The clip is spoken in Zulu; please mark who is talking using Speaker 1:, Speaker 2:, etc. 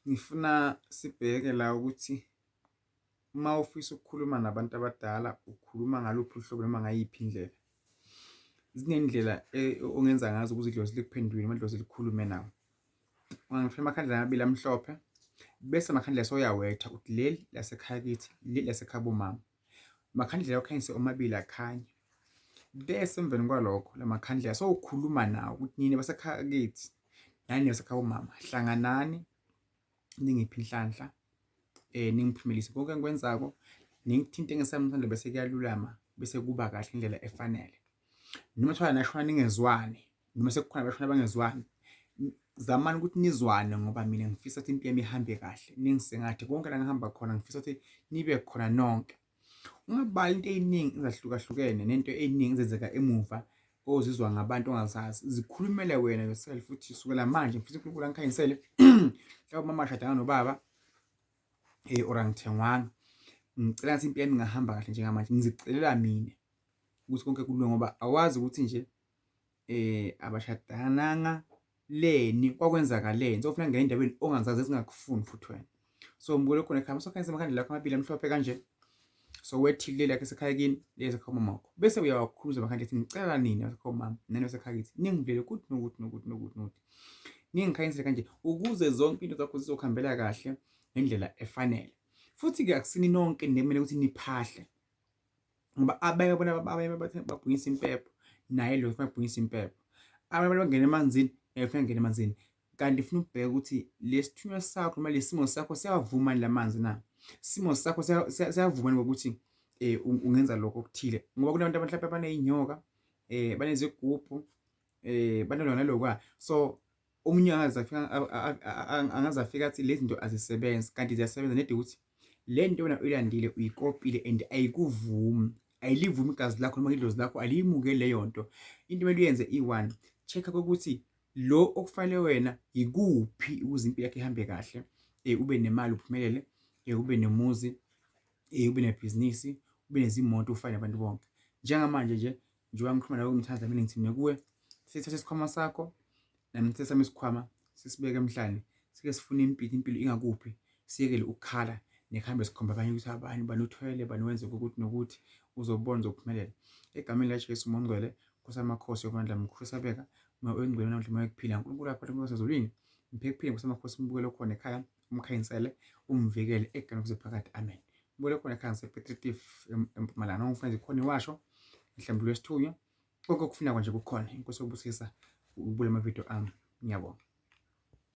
Speaker 1: Ngifuna sibheke la ukuthi uma ufisa ukukhuluma nabantu abadala ukhuluma ngaluphi uhlobo noma ngayiphi indlela. Zinendlela ongenza ngazo ukuze idlozi likuphendule noma idlozi likhulume nawe. Ungangifaka amakhandlela amabili amhlophe bese amakhandlela soyawetha uthi leli lasekhaya kithi, leli lasekhaya bomama. Amakhandlela ukhanyise omabili akhanye. Bese emveni kwalokho la makhandlela sowukhuluma nawo ukuthi nina basekhaya kithi nani basekhaya bomama hlanganani ningiphi inhlanhla ningiphumelise konke engikwenzako ningithinte ngesami isandla bese kuyalulama bese kuba kahle indlela efanele. Noma kuthiwa nashona ningezwani noma sekukhona abashona bangezwani, zamani ukuthi nizwane ngoba mina ngifisa ukuthi impilo yami ihambe kahle. Ningisengathi konke la ngihamba khona ngifisa ukuthi nibe khona nonke. Ungabali into ey'ningi ezahlukahlukene nento ey'ningi ezenzeka emuva ozizwa ngabantu ongazazi, zikhulumele wena yourself futhi sukela manje ngifisa uNkulunkulu angikhanyisele mhlawumbe uma ngashadanga nobaba or angithengwanga, ngicela ngathi impilo yami ingahamba kahle njengamanje, ngizicelela mina ukuthi konke kulunge ngoba awazi ukuthi nje abashadananga leni kwakwenzakaleni, sokufuna ngene endaweni ongazazi ezingakufuni futhi wena. So ngibukele khona ekhaya sokhanyisa amakhandlela lakho amabili amhlophe kanje, so wethile leli lakho esekhaya kini lezi ekhaya mamakho bese uyawakhuluza amakhandlela ethi ngicela nini basekhaya mama nani basekhaya kithi ningivulele ukuthi nokuthi ningikhanyisele kanje ukuze zonke into zakho zizokuhambela kahle ngendlela efanele. Futhi-ke akusini nonke nemele ukuthi niphahle ngoba abanye bathi babhungisa impepho naye lo ufuna ukubhungisa impepho. Abanye bangena emanzini ufuna ngena emanzini, kanti ufuna ukubheka ukuthi lesithunywa sakho noma lesimo sakho siyavuma lamanzi na, isimo sakho siyavuma ngokuthi ungenza lokho okuthile ngoba kunabantu mhlawumbe abaney'nyoka banezigubhu banalokho nalokwa. So omunye angaze afika athi lezi zinto azisebenzi kanti ziyasebenza, nedi ukuthi le nto wena uyilandile uyikopile and ayikuvumi, ayilivumi igazi lakho noma idlozi lakho aliyimukeli leyo nto. Into kumele uyenze i-one, check-a kokuthi lo okufanele wena ikuphi ukuze impilo yakho ihambe kahle, ube nemali uphumelele, ube nemuzi, ube nebhizinisi, ube nezimoto ufane nabantu bonke. Njengamanje nje njengoba ngikhuluma nawe umthandla mina ngithini kuwe, sithathe isikhwama sakho nami ngithathe sami isikhwama sisibeke emhlane, sike sifune impilo ingakuphi, siyekele ukukhala nekuhambe sikhomba abanye ukuthi abanye banuthwele banuwenze ukuthi nokuthi uzobona uzophumelela. Egameni likaJesu uMongcwele Nkosi yamakhosi yobandla mkhulu esabeka engcwele namhla umoya kuphila uNkulunkulu aphathe konke sezulwini mpheke kuphile Nkosi yamakhosi umbukele khona ekhaya umkhanyisele umvikele egameni kuzephakade amen. Ubukele khona ekhaya ngisePetritif eMpumalanga noma ufuna zikhona iwasho mhlawumbe lwesithunywa konke okufuneka nje kukhona. Inkosi yokubusisa ubule amavidiyo ami. Ngiyabonga.